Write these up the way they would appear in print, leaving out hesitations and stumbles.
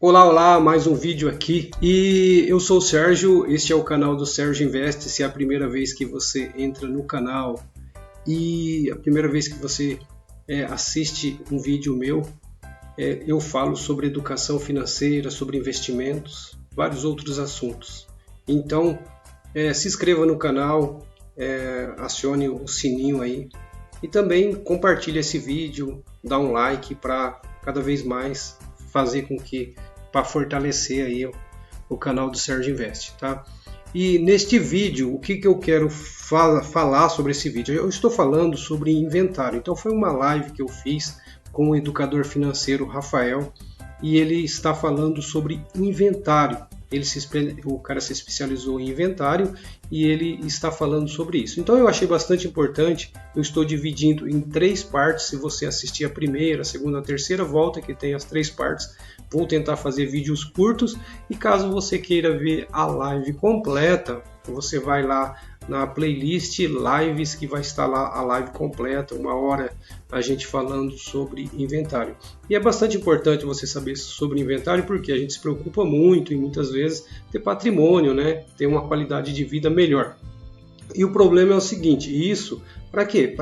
Olá, olá, mais um vídeo aqui e eu sou o Sérgio, este é o canal do Sérgio Investe. Se é a primeira vez que você entra no canal e a primeira vez que você assiste um vídeo meu, eu falo sobre educação financeira, sobre investimentos, vários outros assuntos. Então se inscreva no canal, acione o sininho aí e também compartilhe esse vídeo, dá um like para cada vez mais fazer com que, para fortalecer aí o canal do Sérgio Investe, tá? E neste vídeo, o que eu quero falar sobre esse vídeo? Eu estou falando sobre inventário. Então foi uma live que eu fiz com o educador financeiro Rafael e ele está falando sobre inventário. O cara se especializou em inventário e ele está falando sobre isso. Então eu achei bastante importante. Eu estou dividindo em 3 partes. Se você assistir a primeira, a segunda, a terceira volta, que tem as 3 partes, vou tentar fazer vídeos curtos. E caso você queira ver a live completa, você vai lá na playlist lives, que vai estar lá a live completa, 1 hora a gente falando sobre inventário. E é bastante importante você saber sobre inventário, porque a gente se preocupa muito e muitas vezes ter patrimônio, né? Ter uma qualidade de vida melhor. E o problema é o seguinte, isso para quê?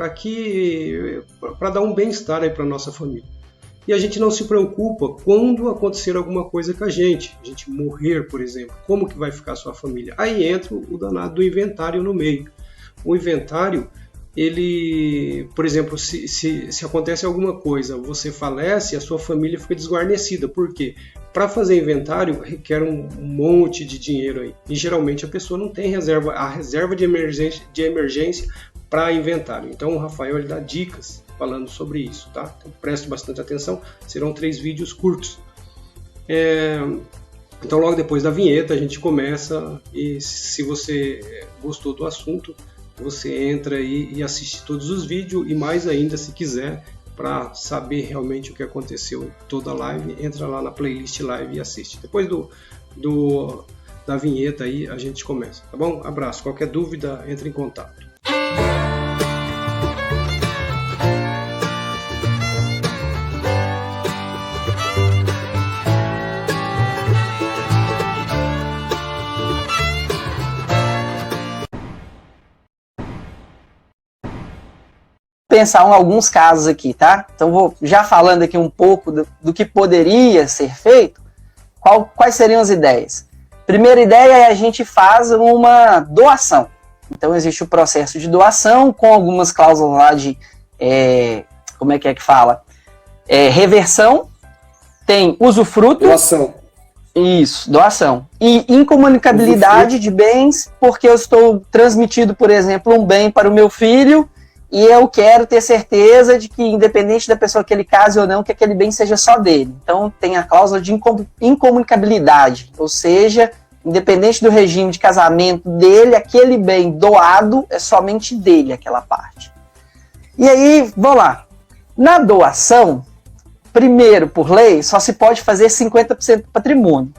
Para dar um bem-estar aí para nossa família. E a gente não se preocupa quando acontecer alguma coisa com a gente morrer, por exemplo, como que vai ficar a sua família? Aí entra o danado do inventário no meio. O inventário, ele, por exemplo, se acontece alguma coisa, você falece, a sua família fica desguarnecida. Por quê? Para fazer inventário requer um monte de dinheiro aí. E geralmente a pessoa não tem a reserva de emergência para inventário. Então o Rafael ele dá dicas falando sobre isso, tá? Então preste bastante atenção, serão 3 vídeos curtos. Então logo depois da vinheta a gente começa e se você gostou do assunto, você entra aí e assiste todos os vídeos e mais ainda se quiser para saber realmente o que aconteceu toda a live, entra lá na playlist live e assiste. Depois da vinheta aí a gente começa, tá bom? Abraço, qualquer dúvida entre em contato. Pensar em alguns casos aqui, tá? Então vou já falando aqui um pouco do que poderia ser feito, quais seriam as ideias? Primeira ideia é a gente faz uma doação. Então existe o processo de doação com algumas cláusulas lá de, como é que fala? Reversão, tem usufruto. Doação. Isso, doação. E incomunicabilidade de bens, porque eu estou transmitindo, por exemplo, um bem para o meu filho, e eu quero ter certeza de que, independente da pessoa que ele case ou não, que aquele bem seja só dele. Então, tem a cláusula de incomunicabilidade. Ou seja, independente do regime de casamento dele, aquele bem doado é somente dele, aquela parte. E aí, vamos lá. Na doação, primeiro, por lei, só se pode fazer 50% do patrimônio.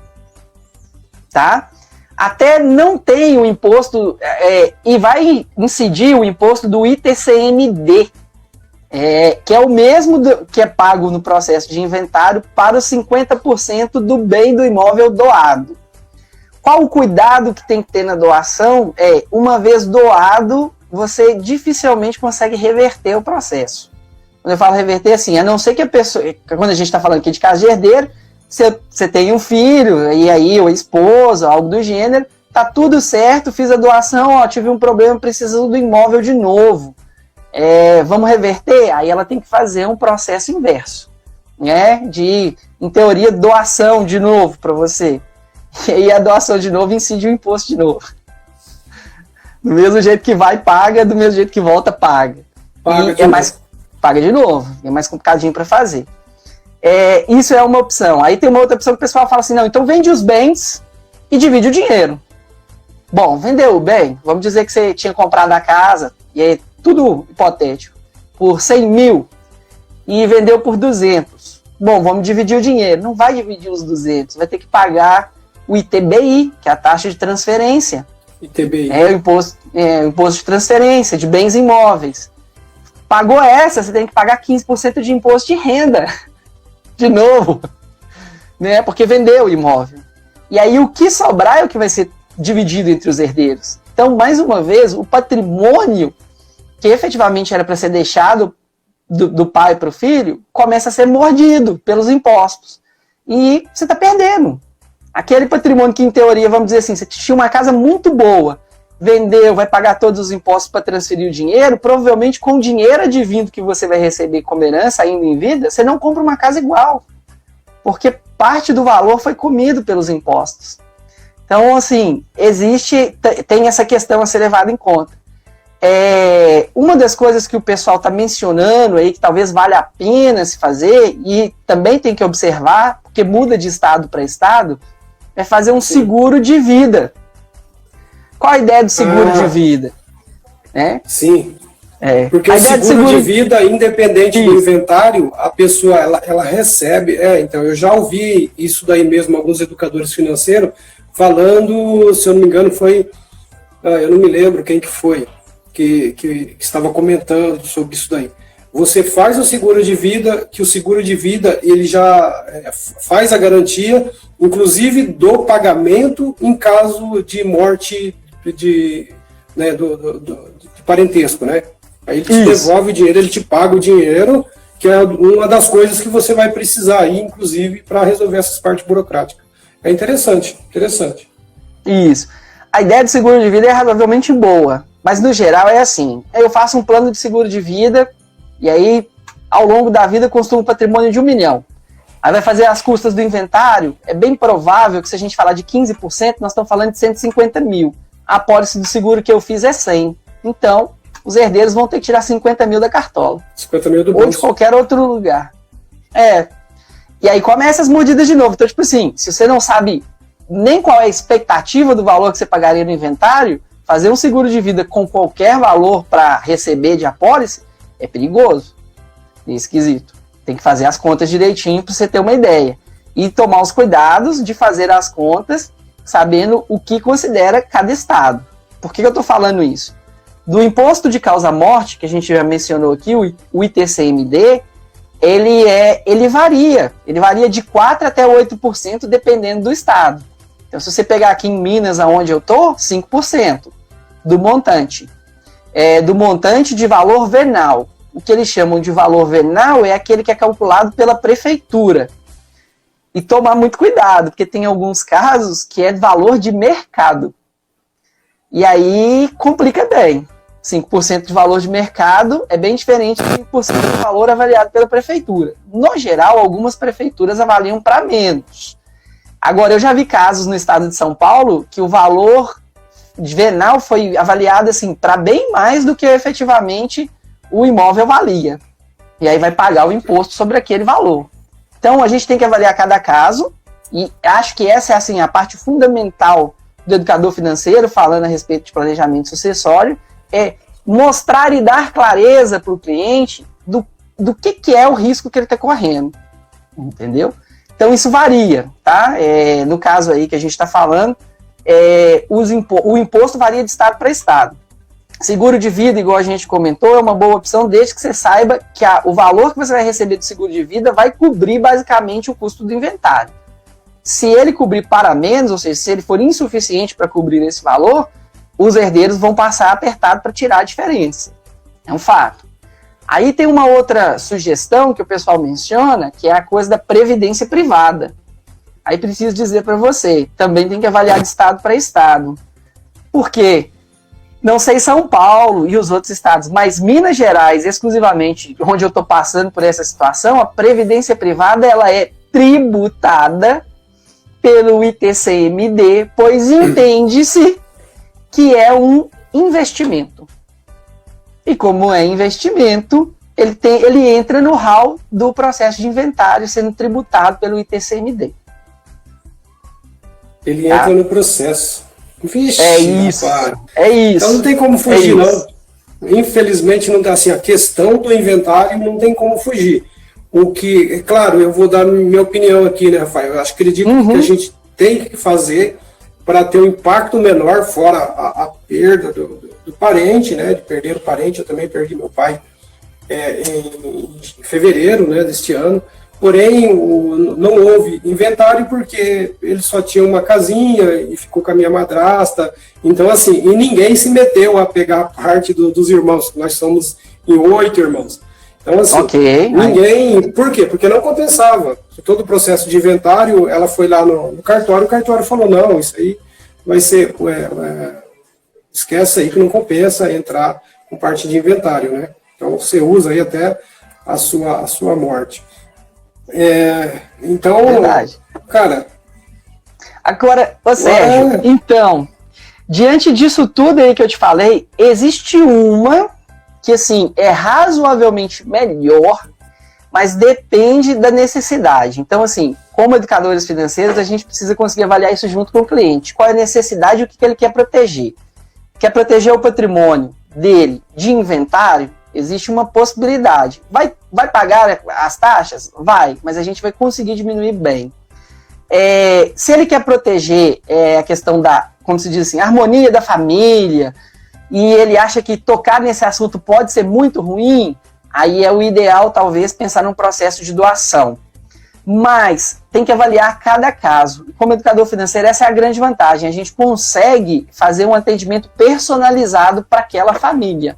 Tá? Até não tem o imposto, e vai incidir o imposto do ITCMD, que é o mesmo que é pago no processo de inventário para os 50% do bem do imóvel doado. Qual o cuidado que tem que ter na doação? Uma vez doado, você dificilmente consegue reverter o processo. Quando eu falo reverter, assim, a não ser que a pessoa, quando a gente está falando aqui de caso de herdeiro, você tem um filho, e aí, ou esposa, algo do gênero, tá tudo certo, fiz a doação, tive um problema, precisando do imóvel de novo. Vamos reverter? Aí ela tem que fazer um processo inverso, né? Em teoria, doação de novo para você. E aí a doação de novo incide o imposto de novo. Do mesmo jeito que vai, paga, do mesmo jeito que volta, paga. Paga de novo, é mais complicadinho para fazer. Isso é uma opção. Aí tem uma outra opção que o pessoal fala assim, não, então vende os bens e divide o dinheiro. Bom, vendeu o bem, vamos dizer que você tinha comprado a casa, e aí tudo hipotético, por 100 mil, e vendeu por 200. Bom, vamos dividir o dinheiro. Não vai dividir os 200, vai ter que pagar o ITBI, que é a taxa de transferência. ITBI. O imposto de transferência de bens imóveis. Pagou essa, você tem que pagar 15% de imposto de renda. De novo. né? Porque vendeu o imóvel. E aí o que sobrar é o que vai ser dividido entre os herdeiros. Então, mais uma vez, o patrimônio que efetivamente era para ser deixado do pai para o filho, começa a ser mordido pelos impostos. E você está perdendo. Aquele patrimônio que, em teoria, vamos dizer assim, você tinha uma casa muito boa, vendeu, vai pagar todos os impostos para transferir o dinheiro, provavelmente com o dinheiro advindo que você vai receber como herança ainda em vida, você não compra uma casa igual. Porque parte do valor foi comido pelos impostos. Então, assim, tem essa questão a ser levada em conta. Uma das coisas que o pessoal está mencionando aí, que talvez valha a pena se fazer, e também tem que observar, porque muda de estado para estado, é fazer um seguro de vida. Qual a ideia do seguro de vida? Sim. Porque o seguro de vida, independente do inventário, a pessoa ela recebe. Então, eu já ouvi isso daí mesmo, alguns educadores financeiros, falando, se eu não me engano, foi. Eu não me lembro quem que foi. Que estava comentando sobre isso daí. Você faz o seguro de vida, que o seguro de vida ele já faz a garantia, inclusive do pagamento em caso de morte de parentesco, né? Aí ele te devolve o dinheiro, ele te paga o dinheiro, que é uma das coisas que você vai precisar aí, inclusive, para resolver essas partes burocráticas. É interessante. Isso. A ideia do seguro de vida é razoavelmente boa. Mas, no geral, é assim. Eu faço um plano de seguro de vida e aí, ao longo da vida, construo um patrimônio de 1 milhão. Aí vai fazer as custas do inventário. É bem provável que, se a gente falar de 15%, nós estamos falando de 150 mil. A apólice do seguro que eu fiz é 100. Então, os herdeiros vão ter que tirar 50 mil da cartola. 50 mil do bolso. Ou de qualquer outro lugar. E aí começa as mordidas de novo. Então, tipo assim, se você não sabe nem qual é a expectativa do valor que você pagaria no inventário, fazer um seguro de vida com qualquer valor para receber de apólice é perigoso, é esquisito. Tem que fazer as contas direitinho para você ter uma ideia. E tomar os cuidados de fazer as contas sabendo o que considera cada estado. Por que eu estou falando isso? Do imposto de causa-morte, que a gente já mencionou aqui, o ITCMD, ele varia. Ele varia de 4% até 8%, dependendo do estado. Então, se você pegar aqui em Minas, onde eu estou, 5% do montante. Do montante de valor venal. O que eles chamam de valor venal é aquele que é calculado pela prefeitura. E tomar muito cuidado, porque tem alguns casos que é valor de mercado. E aí complica bem. 5% de valor de mercado é bem diferente de 5% do valor avaliado pela prefeitura. No geral, algumas prefeituras avaliam para menos. Agora, eu já vi casos no estado de São Paulo que o valor venal foi avaliado assim, para bem mais do que efetivamente o imóvel valia. E aí vai pagar o imposto sobre aquele valor. Então, a gente tem que avaliar cada caso, e acho que essa é assim, a parte fundamental do educador financeiro, falando a respeito de planejamento sucessório, é mostrar e dar clareza para o cliente do que é o risco que ele está correndo. Entendeu? Então, isso varia, tá? No caso aí que a gente está falando, o imposto varia de estado para estado. Seguro de vida, igual a gente comentou, é uma boa opção, desde que você saiba que o valor que você vai receber do seguro de vida vai cobrir basicamente o custo do inventário. Se ele cobrir para menos, ou seja, se ele for insuficiente para cobrir esse valor, os herdeiros vão passar apertado para tirar a diferença. É um fato. Aí tem uma outra sugestão que o pessoal menciona, que é a coisa da previdência privada. Aí preciso dizer para você, também tem que avaliar de estado para estado. Por quê? Não sei São Paulo e os outros estados, mas Minas Gerais, exclusivamente, onde eu estou passando por essa situação, a previdência privada ela é tributada pelo ITCMD, pois entende-se que é um investimento. E como é investimento, ele entra no hall do processo de inventário sendo tributado pelo ITCMD. Ele entra no processo. Vixe, é isso. Rapaz. É isso. Então não tem como fugir, não. Infelizmente, não tem assim, a questão do inventário não tem como fugir. O que, claro, eu vou dar minha opinião aqui, né, Rafael? Eu acredito que a gente tem que fazer para ter um impacto menor, fora a perda do parente, né? De perder o parente, eu também perdi meu pai em fevereiro, né, deste ano. porém não houve inventário porque ele só tinha uma casinha e ficou com a minha madrasta. Então, assim, e ninguém se meteu a pegar a parte dos irmãos. Nós somos em 8 irmãos. Então, assim, ninguém... Por quê? Porque não compensava. Todo o processo de inventário, ela foi lá no cartório, o cartório falou, não, isso aí vai ser... esquece aí que não compensa entrar com parte de inventário, né? Então, você usa aí até a sua morte. Então, verdade. Cara... Agora, ô Sérgio, então, diante disso tudo aí que eu te falei, existe uma que, assim, é razoavelmente melhor, mas depende da necessidade. Então, assim, como educadores financeiros, a gente precisa conseguir avaliar isso junto com o cliente. Qual é a necessidade e o que ele quer proteger? Quer proteger o patrimônio dele de inventário? Existe uma possibilidade. Vai pagar as taxas? Vai, mas a gente vai conseguir diminuir bem. Se ele quer proteger a questão da, como se diz assim, harmonia da família, e ele acha que tocar nesse assunto pode ser muito ruim, aí é o ideal, talvez, pensar num processo de doação. Mas tem que avaliar cada caso. E como educador financeiro, essa é a grande vantagem. A gente consegue fazer um atendimento personalizado para aquela família,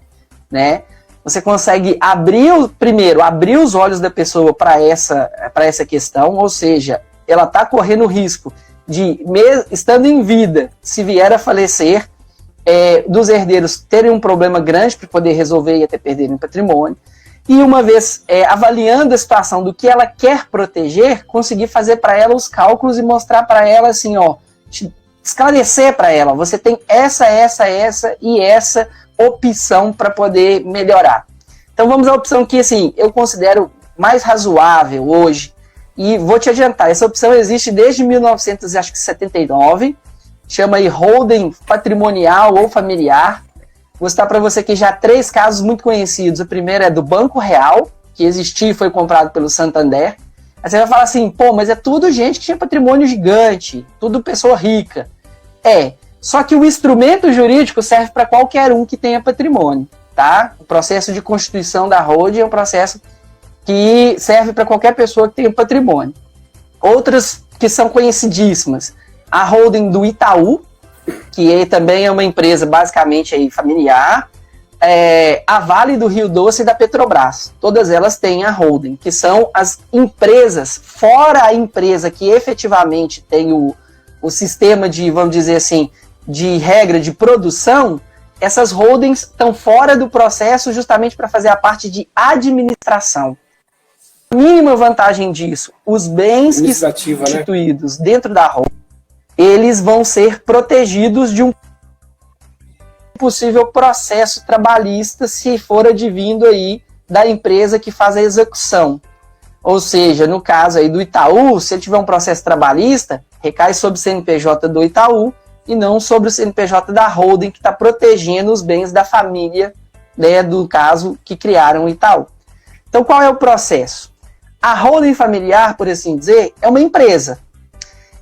né? Você consegue abrir os olhos da pessoa para essa questão, ou seja, ela está correndo o risco de, estando em vida, se vier a falecer, dos herdeiros terem um problema grande para poder resolver e até perderem patrimônio. E uma vez avaliando a situação do que ela quer proteger, conseguir fazer para ela os cálculos e mostrar para ela assim, esclarecer para ela, você tem essa e essa opção para poder melhorar. Então vamos à opção que, assim, eu considero mais razoável hoje, e vou te adiantar, essa opção existe desde 1979, chama aí holding patrimonial ou familiar. Vou citar para você aqui já 3 casos muito conhecidos. O primeiro é do Banco Real, que existiu e foi comprado pelo Santander. Aí você vai falar assim, mas é tudo gente que tinha patrimônio gigante, tudo pessoa rica. Só que o instrumento jurídico serve para qualquer um que tenha patrimônio, tá? O processo de constituição da holding é um processo que serve para qualquer pessoa que tenha patrimônio. Outras que são conhecidíssimas, a holding do Itaú, que também é uma empresa basicamente aí familiar, a Vale do Rio Doce e da Petrobras. Todas elas têm a holding, que são as empresas, fora a empresa que efetivamente tem o sistema de, vamos dizer assim, de regra de produção, essas holdings estão fora do processo justamente para fazer a parte de administração. A mínima vantagem disso, os bens que são constituídos dentro da holding, eles vão ser protegidos de um possível processo trabalhista se for advindo aí da empresa que faz a execução. Ou seja, no caso aí do Itaú, se ele tiver um processo trabalhista, recai sobre o CNPJ do Itaú e não sobre o CNPJ da holding que está protegendo os bens da família, né, do caso que criaram o Itaú. Então qual é o processo? A holding familiar, por assim dizer, é uma empresa.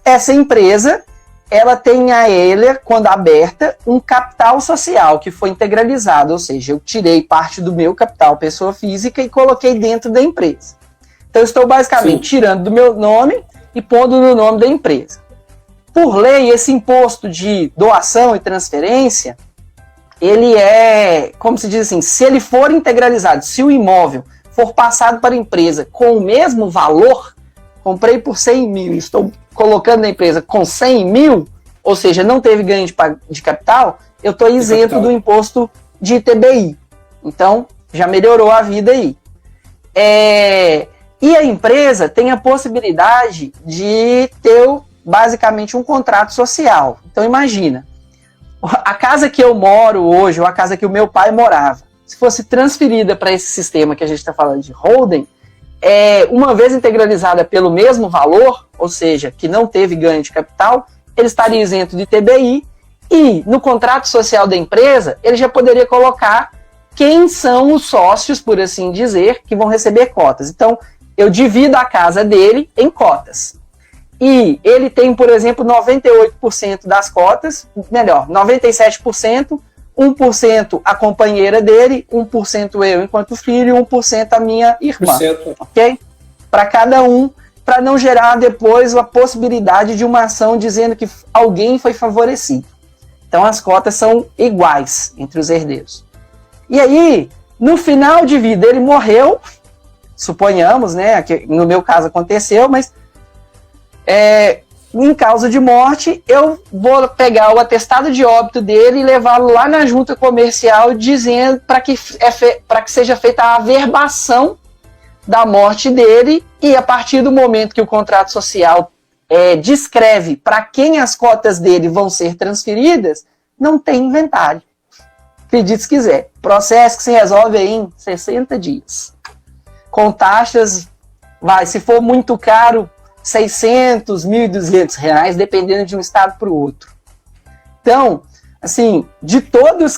Essa empresa, ela tem a ela, quando aberta, um capital social que foi integralizado, ou seja, eu tirei parte do meu capital pessoa física e coloquei dentro da empresa. Então eu estou basicamente tirando do meu nome e pondo no nome da empresa. Por lei, esse imposto de doação e transferência, ele como se diz assim, se ele for integralizado, se o imóvel for passado para a empresa com o mesmo valor, comprei por 100 mil, estou colocando na empresa com 100 mil, ou seja, não teve ganho de capital, eu estou isento do imposto de ITBI. Então, já melhorou a vida aí. E a empresa tem a possibilidade de ter, basicamente, um contrato social. Então, imagina, a casa que eu moro hoje, ou a casa que o meu pai morava, se fosse transferida para esse sistema que a gente está falando de holding, uma vez integralizada pelo mesmo valor, ou seja, que não teve ganho de capital, ele estaria isento de ITBI e no contrato social da empresa ele já poderia colocar quem são os sócios, por assim dizer, que vão receber cotas. Então, eu divido a casa dele em cotas. E ele tem, por exemplo, 98% das cotas, melhor, 97%, 1% a companheira dele, 1% eu enquanto filho e 1% a minha irmã. Ok? para cada um, para não gerar depois a possibilidade de uma ação dizendo que alguém foi favorecido. Então as cotas são iguais entre os herdeiros. E aí, no final de vida, ele morreu, suponhamos, né, que no meu caso aconteceu, mas em causa de morte, eu vou pegar o atestado de óbito dele e levá-lo lá na junta comercial, dizendo para que seja feita a averbação da morte dele, e a partir do momento que o contrato social descreve para quem as cotas dele vão ser transferidas, não tem inventário. Acredite se quiser. Processo que se resolve aí em 60 dias. Com taxas, se for muito caro, 600, 1.200 reais, dependendo de um estado para o outro. Então, assim, de todos...